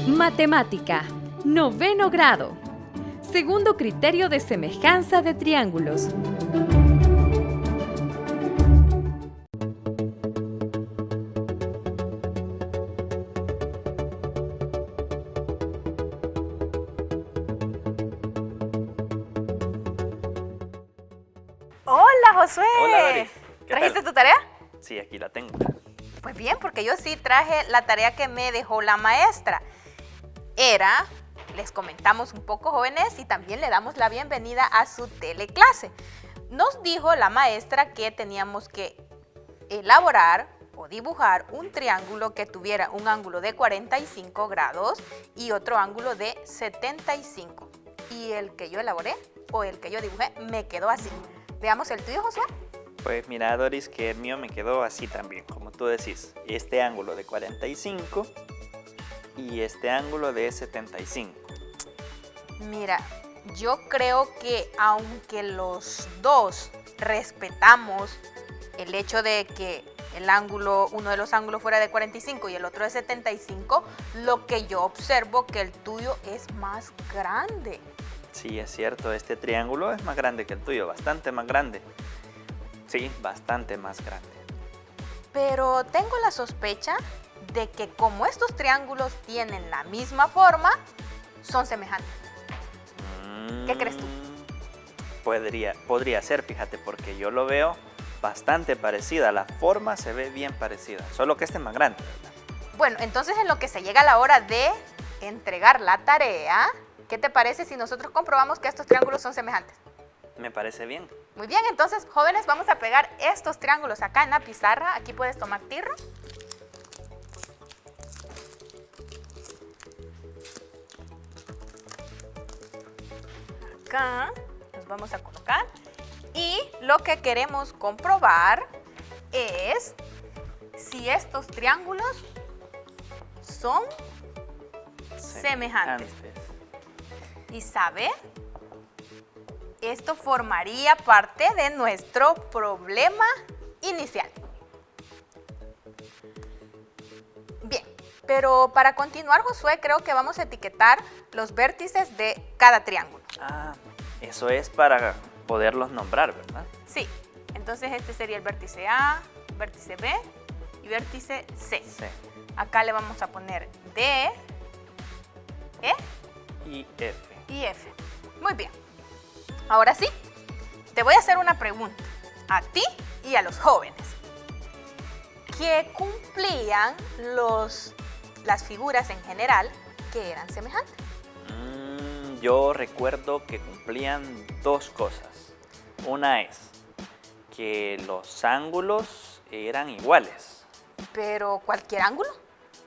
Matemática, noveno grado. Segundo criterio de semejanza de triángulos. Hola, Josué. Hola, Dori. ¿Trajiste tu tarea? Sí, aquí la tengo. Pues bien, porque yo sí traje la tarea que me dejó la maestra. Les comentamos un poco, jóvenes, y también le damos la bienvenida a su teleclase. Nos dijo la maestra que teníamos que elaborar o dibujar un triángulo que tuviera un ángulo de 45 grados y otro ángulo de 75. Y el que yo elaboré o el que yo dibujé me quedó así. Veamos el tuyo, Josué. Pues mira, Doris, que el mío me quedó así también, como tú decís. Este ángulo de 45 y este ángulo de 75. Mira, yo creo que aunque los dos respetamos el hecho de que uno de los ángulos fuera de 45 y el otro de 75, lo que yo observo que el tuyo es más grande. Sí, es cierto, este triángulo es más grande que el tuyo, bastante más grande. Sí, bastante más grande. Pero tengo la sospecha de que como estos triángulos tienen la misma forma, son semejantes. ¿Qué crees tú? Podría ser, fíjate, porque yo lo veo bastante parecida. La forma se ve bien parecida, solo que este es más grande, ¿verdad? Bueno, entonces en lo que se llega a la hora de entregar la tarea, ¿qué te parece si nosotros comprobamos que estos triángulos son semejantes? Me parece bien. Muy bien, entonces, jóvenes, vamos a pegar estos triángulos acá en la pizarra. Aquí puedes tomar tierra. Acá los vamos a colocar. Y lo que queremos comprobar es si estos triángulos son semejantes. ¿Y sabe? Esto formaría parte de nuestro problema inicial. Bien, pero para continuar, Josué, creo que vamos a etiquetar los vértices de cada triángulo. Ah, eso es para poderlos nombrar, ¿verdad? Sí, entonces este sería el vértice A, vértice B y vértice C. Sí. Acá le vamos a poner D, E Y F. y F. Muy bien. Ahora sí, te voy a hacer una pregunta a ti y a los jóvenes. ¿Qué cumplían las figuras en general que eran semejantes? Yo recuerdo que cumplían dos cosas. Una es que los ángulos eran iguales. ¿Pero cualquier ángulo?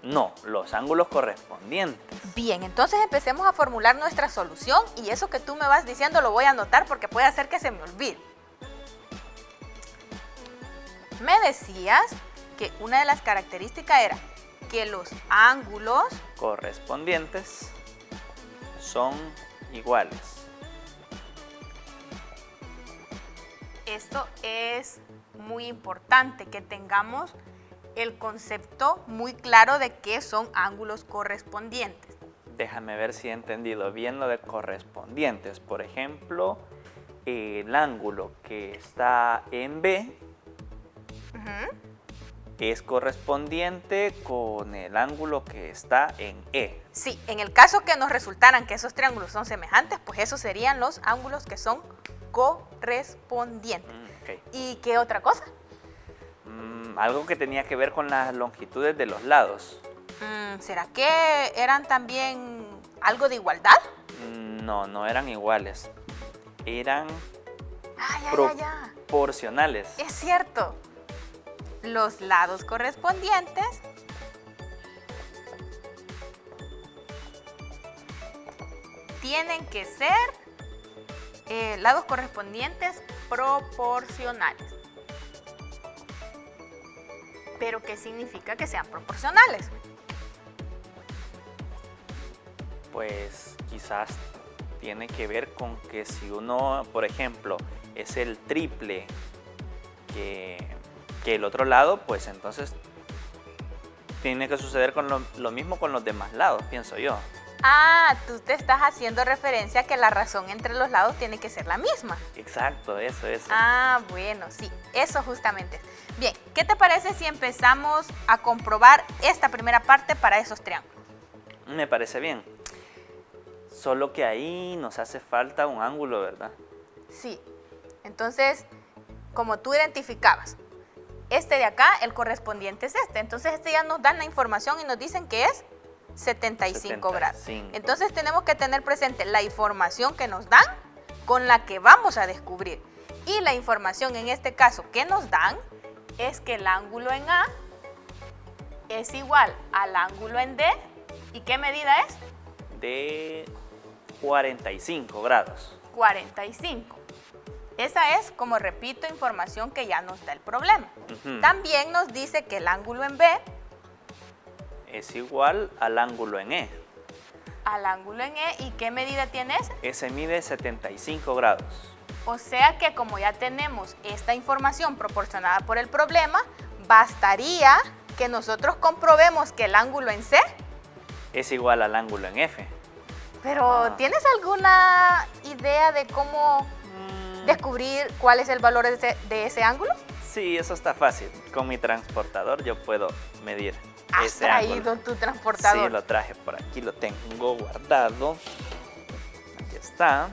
No, los ángulos correspondientes. Bien, entonces empecemos a formular nuestra solución y eso que tú me vas diciendo lo voy a anotar porque puede hacer que se me olvide. Me decías que una de las características era que los ángulos Correspondientes son iguales. Esto es muy importante, que tengamos el concepto muy claro de qué son ángulos correspondientes. Déjame ver si he entendido bien lo de correspondientes. Por ejemplo, el ángulo que está en B es correspondiente con el ángulo que está en E. Sí, en el caso que nos resultaran que esos triángulos son semejantes, pues esos serían los ángulos que son correspondientes. Okay. ¿Y qué otra cosa? Algo que tenía que ver con las longitudes de los lados. ¿Será que eran también algo de igualdad? No, no eran iguales. Eran Ya. proporcionales. Es cierto. Los lados correspondientes tienen que ser lados correspondientes proporcionales. ¿Pero qué significa que sean proporcionales? Pues quizás tiene que ver con que si uno, por ejemplo, es el triple que el otro lado, pues entonces tiene que suceder con lo mismo con los demás lados, pienso yo. Ah, tú te estás haciendo referencia a que la razón entre los lados tiene que ser la misma. Exacto, eso. Ah, bueno, sí, eso justamente. Bien, ¿qué te parece si empezamos a comprobar esta primera parte para esos triángulos? Me parece bien. Solo que ahí nos hace falta un ángulo, ¿verdad? Sí, entonces, como tú identificabas, este de acá, el correspondiente es este. Entonces, este ya nos dan la información y nos dicen que es 75 grados. Entonces, tenemos que tener presente la información que nos dan con la que vamos a descubrir. Y la información en este caso que nos dan es que el ángulo en A es igual al ángulo en D. ¿Y qué medida es? De 45 grados. 45. Esa es, como repito, información que ya nos da el problema. También nos dice que el ángulo en B es igual al ángulo en E. Al ángulo en E. ¿Y qué medida tiene ese? Ese mide 75 grados. O sea que como ya tenemos esta información proporcionada por el problema, bastaría que nosotros comprobemos que el ángulo en C es igual al ángulo en F. Pero, ¿tienes alguna idea de cómo descubrir cuál es el valor de ese ángulo? Sí, eso está fácil. Con mi transportador yo puedo medir ¿Has ese traído ángulo. tu transportador? Sí, lo traje por aquí, lo tengo guardado. Aquí está.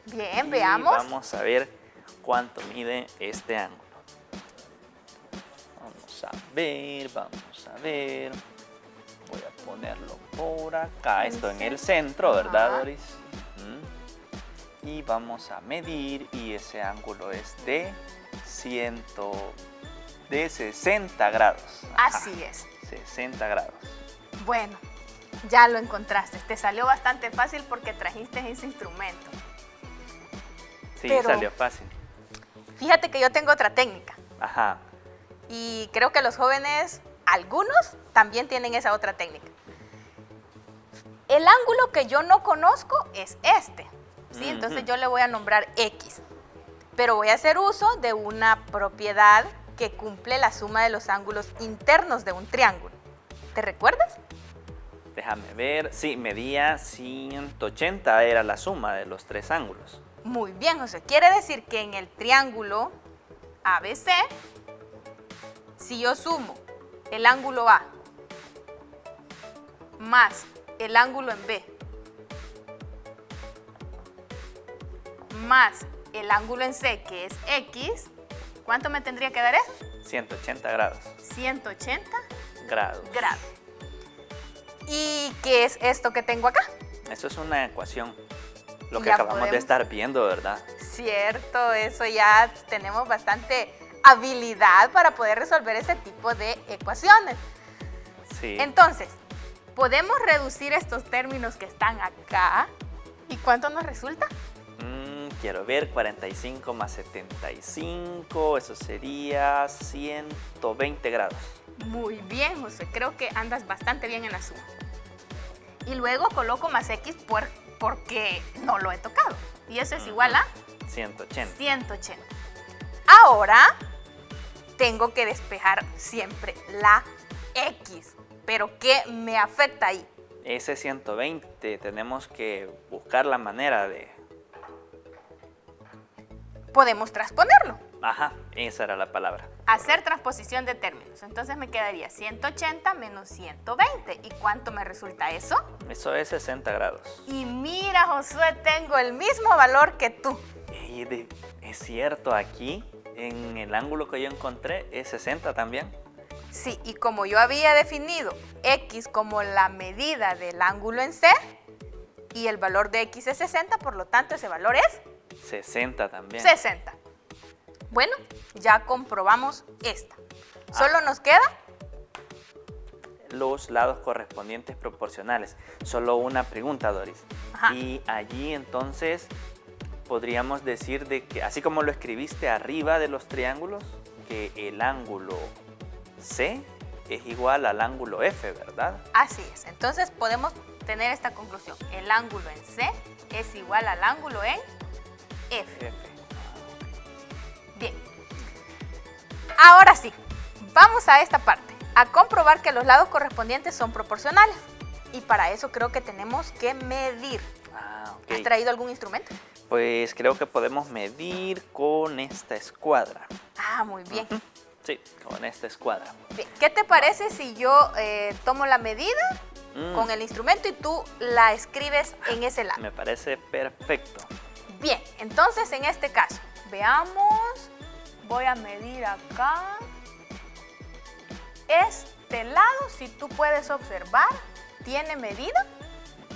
Bien, y veamos. Vamos a ver cuánto mide este ángulo. Vamos a ver. Voy a ponerlo por acá. Esto en el centro, ¿verdad, Doris? Y vamos a medir y ese ángulo es de 60 grados. Ajá, así es. 60 grados. Bueno, ya lo encontraste. Te salió bastante fácil porque trajiste ese instrumento. Sí, pero salió fácil. Fíjate que yo tengo otra técnica. Ajá. Y creo que los jóvenes, algunos, también tienen esa otra técnica. El ángulo que yo no conozco es este. ¿Sí? Entonces yo le voy a nombrar X. Pero voy a hacer uso de una propiedad que cumple la suma de los ángulos internos de un triángulo. ¿Te recuerdas? Déjame ver. Sí, medía 180, era la suma de los tres ángulos. Muy bien, José. Quiere decir que en el triángulo ABC, si yo sumo el ángulo A más el ángulo en B más el ángulo en C, que es X, ¿cuánto me tendría que dar eso? 180 grados. 180 grados. ¿Y qué es esto que tengo acá? Eso es una ecuación. Lo que Ya acabamos de estar viendo, ¿verdad? Cierto, eso ya tenemos bastante habilidad para poder resolver ese tipo de ecuaciones. Sí. Entonces, podemos reducir estos términos que están acá. ¿Y cuánto nos resulta? Quiero ver, 45 más 75, eso sería 120 grados. Muy bien, José, creo que andas bastante bien en la suma. Y luego coloco más X porque no lo he tocado. Y eso es igual a 180. 180. Ahora tengo que despejar siempre la X. ¿Pero qué me afecta ahí? Ese 120, tenemos que buscar la manera de... Podemos transponerlo. Ajá, esa era la palabra. Hacer transposición de términos. Entonces me quedaría 180 menos 120. ¿Y cuánto me resulta eso? Eso es 60 grados. Y mira, Josué, tengo el mismo valor que tú. Es cierto, aquí en el ángulo que yo encontré es 60 también. Sí, y como yo había definido X como la medida del ángulo en C, y el valor de X es 60, por lo tanto ese valor es 60 también. 60. Bueno, ya comprobamos esta. Solo nos queda los lados correspondientes proporcionales. Solo una pregunta, Doris. Ajá. Y allí entonces podríamos decir de que, así como lo escribiste arriba de los triángulos, que el ángulo C es igual al ángulo F, ¿verdad? Así es. Entonces podemos tener esta conclusión. El ángulo en C es igual al ángulo en F. Bien. Ahora sí, vamos a esta parte. a comprobar que los lados correspondientes son proporcionales. Y para eso creo que tenemos que medir. Ok. ¿Has traído algún instrumento? Pues creo que podemos medir con esta escuadra. Muy bien. Sí, con esta escuadra. Bien. ¿Qué te parece si yo tomo la medida con el instrumento y tú la escribes en ese lado? Me parece perfecto. Bien, entonces en este caso, veamos, voy a medir acá. Este lado, si tú puedes observar, tiene medida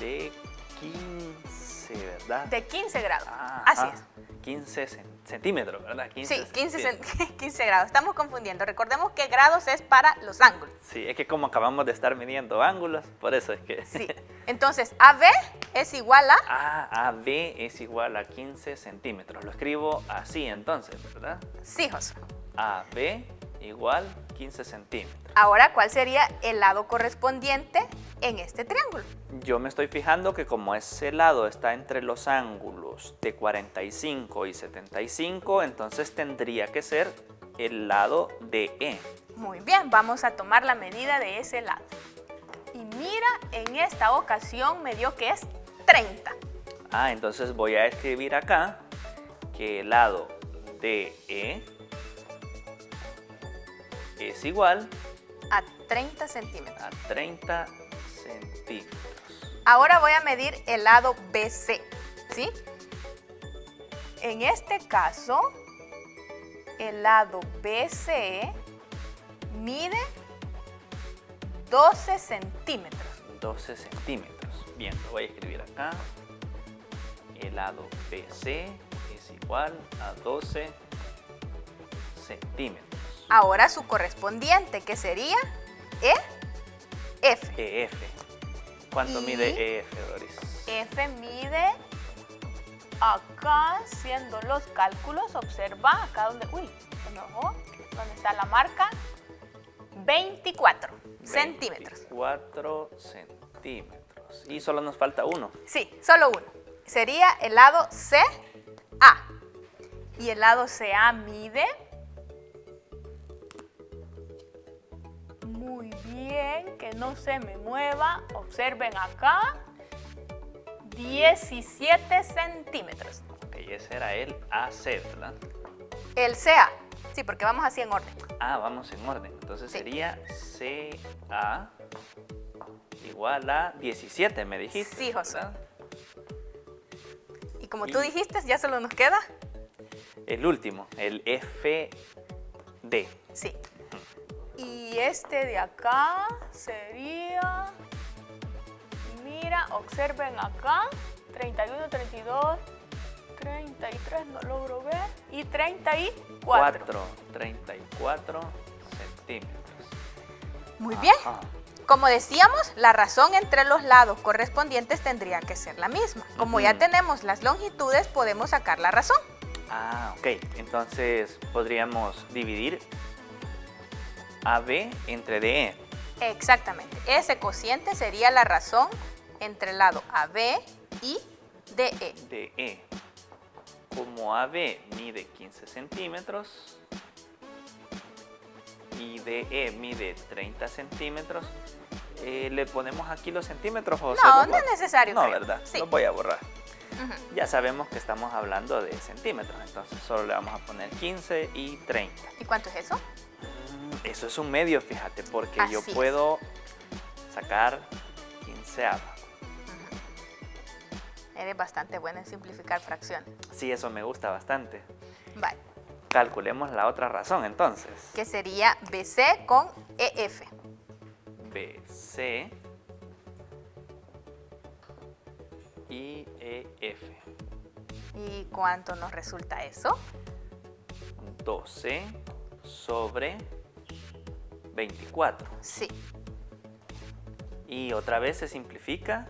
De 15, ¿verdad? de 15 grados. Ajá. Así es. 15 centímetros, ¿verdad? 15 Sí, 15, centímetros. 15 grados. Estamos confundiendo. Recordemos que grados es para los ángulos. Sí, es que como acabamos de estar midiendo ángulos, por eso es que... Sí. Entonces, AB es igual a... AB es igual a 15 centímetros. Lo escribo así entonces, ¿verdad? Sí, Josué. AB igual 15 centímetros. Ahora, ¿cuál sería el lado correspondiente en este triángulo? Yo me estoy fijando que como ese lado está entre los ángulos de 45 y 75, entonces tendría que ser el lado de E. Muy bien, vamos a tomar la medida de ese lado. Y mira, en esta ocasión me dio que es 30. Entonces voy a escribir acá que el lado de E es igual A 30 centímetros. a 30 centímetros. Ahora voy a medir el lado BC, ¿sí? En este caso, el lado BC mide 12 centímetros. 12 centímetros. Bien, lo voy a escribir acá. El lado BC es igual a 12 centímetros. Ahora su correspondiente, que sería EF. EF. ¿Cuánto Y- mide EF, Doris? F mide acá, haciendo los cálculos, observa acá donde, se me bajó, donde está la marca, 24 centímetros. 24 centímetros. Y solo nos falta uno. Sí, solo uno. Sería el lado CA. Y el lado CA mide, muy bien, que no se me mueva, observen acá, 17 centímetros. Ok, ese era el AC, ¿verdad? El CA, sí, porque vamos así en orden. Vamos en orden. Entonces Sí. sería CA igual a 17, me dijiste. Sí, Josué. ¿verdad? Y como tú dijiste, ya solo nos queda, El último, el FD. sí. Y este de acá sería, mira, observen acá, 31, 32, 33, no logro ver, y 34. 34 centímetros. Muy bien. Ajá. Como decíamos, la razón entre los lados correspondientes tendría que ser la misma. Como ya Ujú. tenemos las longitudes, podemos sacar la razón. Ok. Entonces podríamos dividir AB entre DE. Exactamente. Ese cociente sería la razón entre el lado AB y DE. DE. Como AB mide 15 centímetros y DE mide 30 centímetros, ¿le ponemos aquí los centímetros, José? No, no es necesario. No, creo. ¿verdad? Sí. Los voy a borrar. Ujú. Ya sabemos que estamos hablando de centímetros, entonces solo le vamos a poner 15 y 30. ¿Y cuánto es eso? Eso es un medio, fíjate, porque yo Así es. puedo sacar 15ava. Eres bastante buena en simplificar fracciones. Sí, eso me gusta bastante. Vale. Calculemos la otra razón entonces. Que sería BC con EF. BC y EF. ¿Y cuánto nos resulta eso? 12 sobre 24. Sí. Y otra vez se simplifica.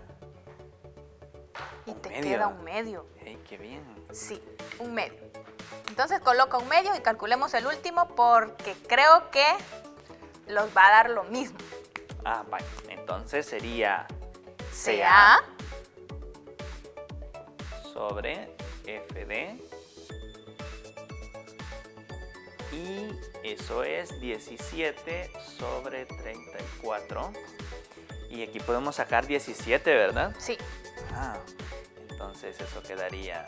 Y Un te medio. queda un medio. ¡Ey, qué bien! Sí, un medio. Entonces coloca un medio y calculemos el último porque creo que los va a dar lo mismo. Vale. Entonces sería CA sobre FD y Eso es 17 sobre 34. Y aquí podemos sacar 17, ¿verdad? Sí. Ah, entonces eso quedaría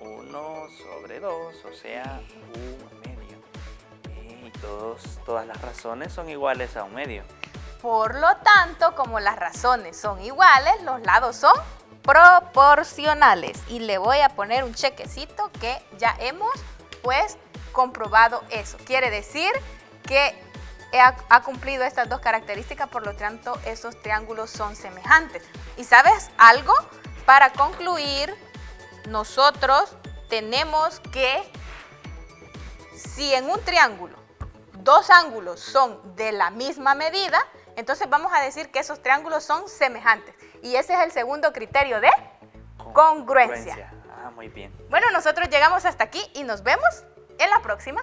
1 sobre 2, o sea, 1/2. Y todas las razones son iguales a 1/2. Por lo tanto, como las razones son iguales, los lados son proporcionales. Y le voy a poner un chequecito que ya hemos, pues, comprobado eso. Quiere decir que ha cumplido estas dos características, por lo tanto, esos triángulos son semejantes. ¿Y sabes algo? Para concluir, nosotros tenemos que, si en un triángulo dos ángulos son de la misma medida, entonces vamos a decir que esos triángulos son semejantes. Y ese es el segundo criterio de congruencia. Ah, muy bien. Bueno, nosotros llegamos hasta aquí y nos vemos en la próxima.